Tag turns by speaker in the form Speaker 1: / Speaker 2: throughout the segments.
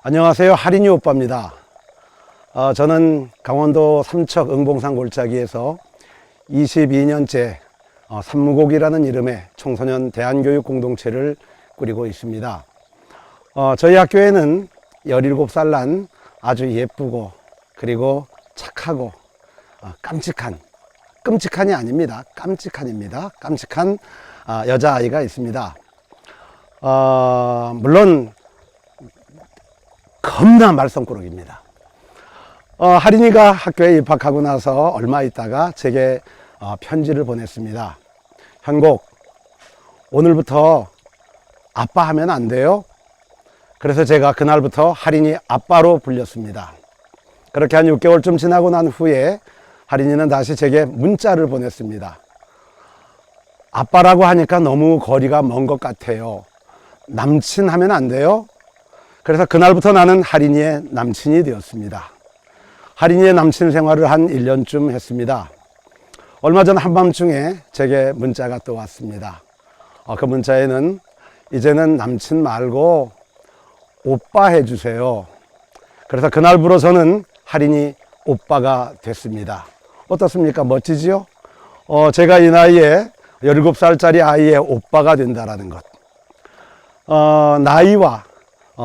Speaker 1: 안녕하세요. 할인이 오빠입니다. 저는 강원도 삼척 응봉산 골짜기에서 22년째 산무곡이라는 이름의 청소년 대안교육 공동체를 꾸리고 있습니다. 저희 학교에는 17살 난 아주 예쁘고 그리고 착하고 끔찍한이 아닙니다. 깜찍한입니다. 깜찍한 여자아이가 있습니다. 물론 겁나 말썽꾸러기입니다. 할인이가 학교에 입학하고 나서 얼마 있다가 제게 편지를 보냈습니다. 현곡, 오늘부터 아빠 하면 안 돼요? 그래서 제가 그날부터 할인이 아빠로 불렸습니다. 그렇게 한 6개월쯤 지나고 난 후에 할인이는 다시 제게 문자를 보냈습니다. 아빠라고 하니까 너무 거리가 먼 것 같아요. 남친 하면 안 돼요? 그래서 그날부터 나는 할인이의 남친이 되었습니다. 할인이의 남친 생활을 한 1년쯤 했습니다. 얼마 전 한밤중에 제게 문자가 또 왔습니다. 그 문자에는 이제는 남친 말고 오빠 해주세요. 그래서 그날부로 저는 할인이 오빠가 됐습니다. 어떻습니까? 멋지지요? 제가 이 나이에 17살짜리 아이의 오빠가 된다는 것. 나이와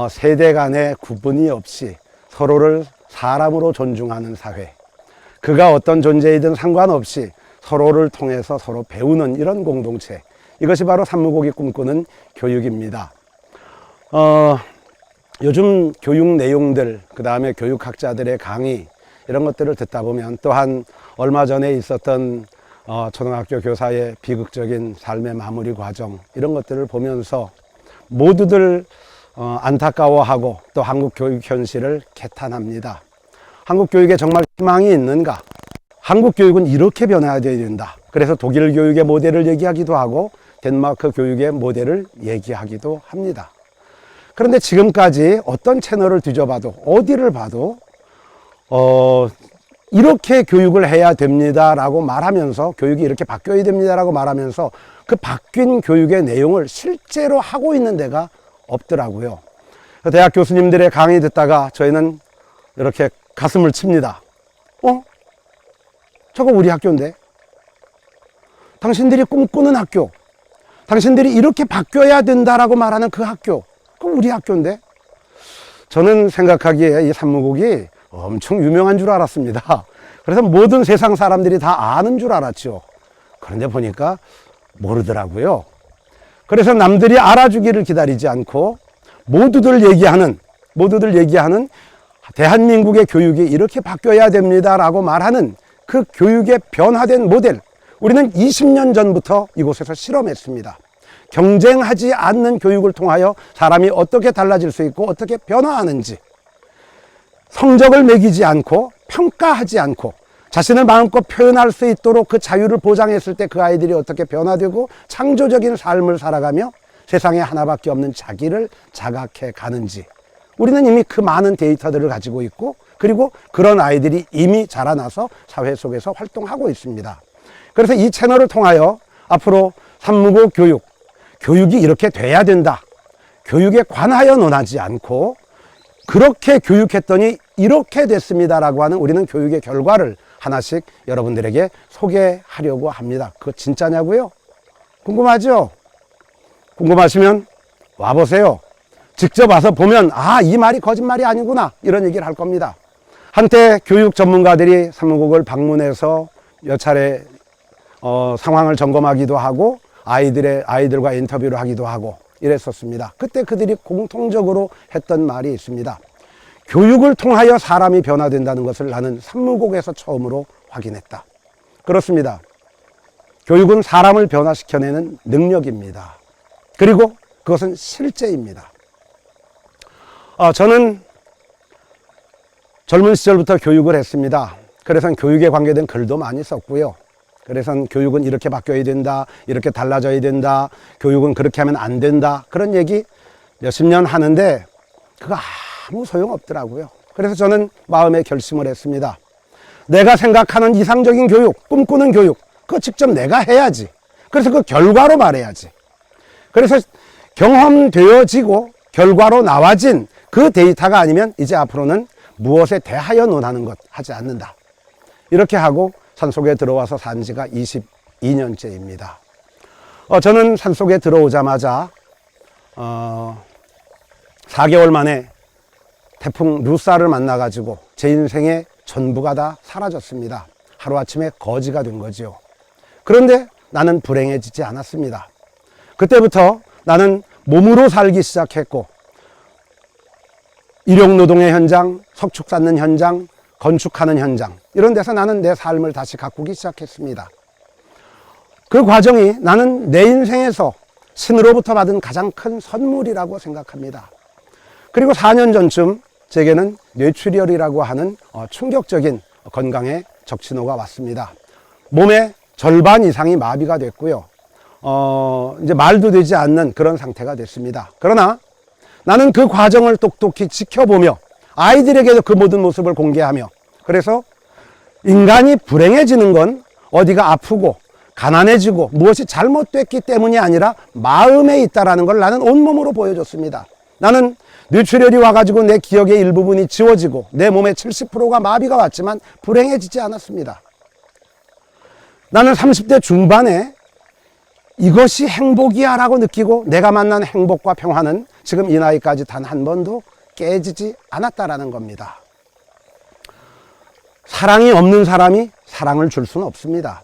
Speaker 1: 세대 간의 구분이 없이 서로를 사람으로 존중하는 사회. 그가 어떤 존재이든 상관없이 서로를 통해서 서로 배우는 이런 공동체. 이것이 바로 산무곡이 꿈꾸는 교육입니다. 요즘 교육 내용들, 그 다음에 교육학자들의 강의, 이런 것들을 듣다 보면 또한 얼마 전에 있었던 초등학교 교사의 비극적인 삶의 마무리 과정, 이런 것들을 보면서 모두들 안타까워하고 또 한국 교육 현실을 개탄합니다. 한국 교육에 정말 희망이 있는가? 한국 교육은 이렇게 변해야 된다. 그래서 독일 교육의 모델을 얘기하기도 하고 덴마크 교육의 모델을 얘기하기도 합니다. 그런데 지금까지 어떤 채널을 뒤져봐도 어디를 봐도 이렇게 교육을 해야 됩니다라고 말하면서 교육이 이렇게 바뀌어야 됩니다라고 말하면서 그 바뀐 교육의 내용을 실제로 하고 있는 데가 없더라고요. 대학 교수님들의 강의 듣다가 저희는 이렇게 가슴을 칩니다. 저거 우리 학교인데? 당신들이 꿈꾸는 학교, 당신들이 이렇게 바뀌어야 된다라고 말하는 그 학교, 그럼 우리 학교인데? 저는 생각하기에 이 산무곡이 엄청 유명한 줄 알았습니다. 그래서 모든 세상 사람들이 다 아는 줄 알았죠. 그런데 보니까 모르더라고요. 그래서 남들이 알아주기를 기다리지 않고 모두들 얘기하는 대한민국의 교육이 이렇게 바뀌어야 됩니다라고 말하는 그 교육의 변화된 모델, 우리는 20년 전부터 이곳에서 실험했습니다. 경쟁하지 않는 교육을 통하여 사람이 어떻게 달라질 수 있고 어떻게 변화하는지, 성적을 매기지 않고 평가하지 않고 자신을 마음껏 표현할 수 있도록 그 자유를 보장했을 때 그 아이들이 어떻게 변화되고 창조적인 삶을 살아가며 세상에 하나밖에 없는 자기를 자각해 가는지, 우리는 이미 그 많은 데이터들을 가지고 있고 그리고 그런 아이들이 이미 자라나서 사회 속에서 활동하고 있습니다. 그래서 이 채널을 통하여 앞으로 산무곡 교육이 이렇게 돼야 된다, 교육에 관하여 논하지 않고 그렇게 교육했더니 이렇게 됐습니다라고 하는 우리는 교육의 결과를 하나씩 여러분들에게 소개하려고 합니다. 그거 진짜냐고요? 궁금하죠? 궁금하시면 와보세요. 직접 와서 보면 이 말이 거짓말이 아니구나, 이런 얘기를 할 겁니다. 한때 교육 전문가들이 산무곡을 방문해서 몇 차례 상황을 점검하기도 하고 아이들과 인터뷰를 하기도 하고 이랬었습니다. 그때 그들이 공통적으로 했던 말이 있습니다. 교육을 통하여 사람이 변화된다는 것을 나는 산무곡에서 처음으로 확인했다. 그렇습니다. 교육은 사람을 변화시켜내는 능력입니다. 그리고 그것은 실제입니다. 저는 젊은 시절부터 교육을 했습니다. 그래서 교육에 관계된 글도 많이 썼고요. 그래서 교육은 이렇게 바뀌어야 된다, 이렇게 달라져야 된다, 교육은 그렇게 하면 안 된다, 그런 얘기 몇십 년 하는데 그거 아무 소용없더라고요. 그래서 저는 마음에 결심을 했습니다. 내가 생각하는 이상적인 교육, 꿈꾸는 교육, 그거 직접 내가 해야지. 그래서 그 결과로 말해야지. 그래서 경험되어지고 결과로 나와진 그 데이터가 아니면 이제 앞으로는 무엇에 대하여 논하는 것 하지 않는다. 이렇게 하고 산속에 들어와서 산 지가 22년째입니다. 저는 산속에 들어오자마자 4개월 만에 태풍 루사를 만나가지고 제 인생의 전부가 다 사라졌습니다. 하루아침에 거지가 된 거죠. 그런데 나는 불행해지지 않았습니다. 그때부터 나는 몸으로 살기 시작했고, 일용노동의 현장, 석축 쌓는 현장, 건축하는 현장, 이런 데서 나는 내 삶을 다시 가꾸기 시작했습니다. 그 과정이 나는 내 인생에서 신으로부터 받은 가장 큰 선물이라고 생각합니다. 그리고 4년 전쯤 제게는 뇌출혈이라고 하는 충격적인 건강의 적신호가 왔습니다. 몸의 절반 이상이 마비가 됐고요. 이제 말도 되지 않는 그런 상태가 됐습니다. 그러나 나는 그 과정을 똑똑히 지켜보며 아이들에게도 그 모든 모습을 공개하며, 그래서 인간이 불행해지는 건 어디가 아프고 가난해지고 무엇이 잘못됐기 때문이 아니라 마음에 있다라는 걸 나는 온몸으로 보여줬습니다. 나는 뇌출혈이 와가지고 내 기억의 일부분이 지워지고 내 몸의 70%가 마비가 왔지만 불행해지지 않았습니다. 나는 30대 중반에 이것이 행복이야 라고 느끼고 내가 만난 행복과 평화는 지금 이 나이까지 단 한 번도 깨지지 않았다라는 겁니다. 사랑이 없는 사람이 사랑을 줄 수는 없습니다.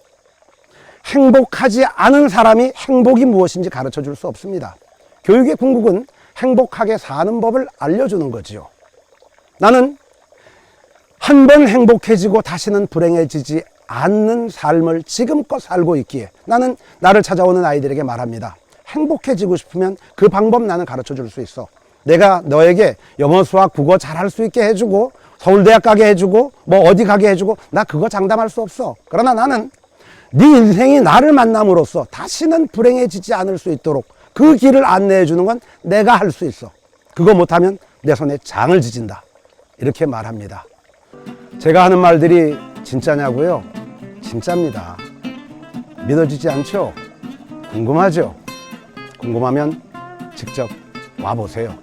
Speaker 1: 행복하지 않은 사람이 행복이 무엇인지 가르쳐 줄 수 없습니다. 교육의 궁극은 행복하게 사는 법을 알려주는 거지요. 나는 한 번 행복해지고 다시는 불행해지지 않는 삶을 지금껏 살고 있기에 나는 나를 찾아오는 아이들에게 말합니다. 행복해지고 싶으면 그 방법 나는 가르쳐 줄 수 있어. 내가 너에게 영어, 수학, 국어 잘할 수 있게 해주고 서울대학 가게 해주고 뭐 어디 가게 해주고 나 그거 장담할 수 없어. 그러나 나는 네 인생이 나를 만남으로써 다시는 불행해지지 않을 수 있도록 그 길을 안내해 주는 건 내가 할 수 있어. 그거 못하면 내 손에 장을 지진다. 이렇게 말합니다. 제가 하는 말들이 진짜냐고요? 진짜입니다. 믿어지지 않죠? 궁금하죠? 궁금하면 직접 와보세요.